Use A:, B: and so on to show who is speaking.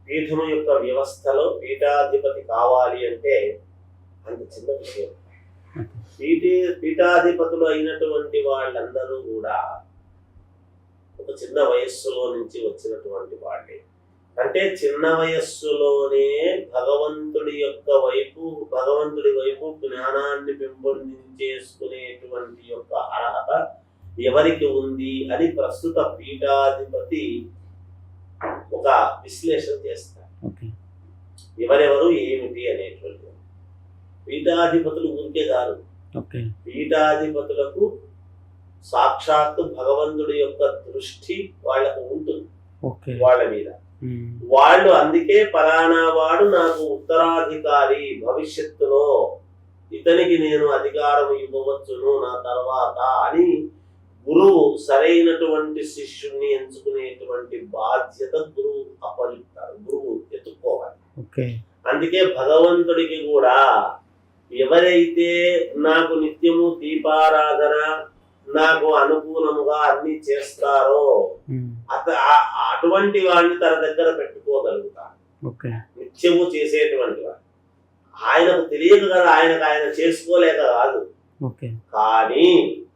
A: పీఠము యొక్క వ్యవస్థలో పీఠాధిపతి కావాలి అంటే అంత చిన్న విషయం. పీఠాధిపతులు అయినటువంటి వాళ్ళందరూ కూడా ఒక చిన్న వయస్సులో నుంచి వచ్చినటువంటి వాళ్ళే. అంటే చిన్న వయస్సులోనే భగవంతుడి వైపు జ్ఞానాన్ని పెంపొందించేసుకునేటువంటి యొక్క అర్హత ఎవరికి ఉంది అని ప్రస్తుత పీఠాధిపతి ఒక విశ్లేషణ చేస్తారు. ఎవరెవరు ఏమిటి అనేటువంటి పీఠాధిపతులు ఊరికే కాదు. పీఠాధిపతులకు సాక్షాత్తు భగవంతుడి యొక్క దృష్టి వాళ్ళకు ఉంటుంది వాళ్ళ మీద. వాళ్ళు అందుకే పలానా వాడు నాకు ఉత్తరాధికారి, భవిష్యత్తులో ఇతనికి నేను అధికారం ఇవ్వవచ్చును నా తర్వాత అని గురువు సరైనటువంటి శిష్యుణ్ణి ఎంచుకునేటువంటి బాధ్యత గురువు అప్పగిస్తాడు, గురువు ఎత్తుకోవాలి. అందుకే భగవంతుడికి కూడా ఎవరైతే నాకు నిత్యము దీపారాధన నాకు అనుకూలముగా అన్ని చేస్తారో అటువంటి వాడిని తన దగ్గర పెట్టుకోగలుగుతాడు. నిత్యము చేసేటువంటి వాడు ఆయనకు తెలియక కదా, ఆయన చేసుకోలేక కాదు. కానీ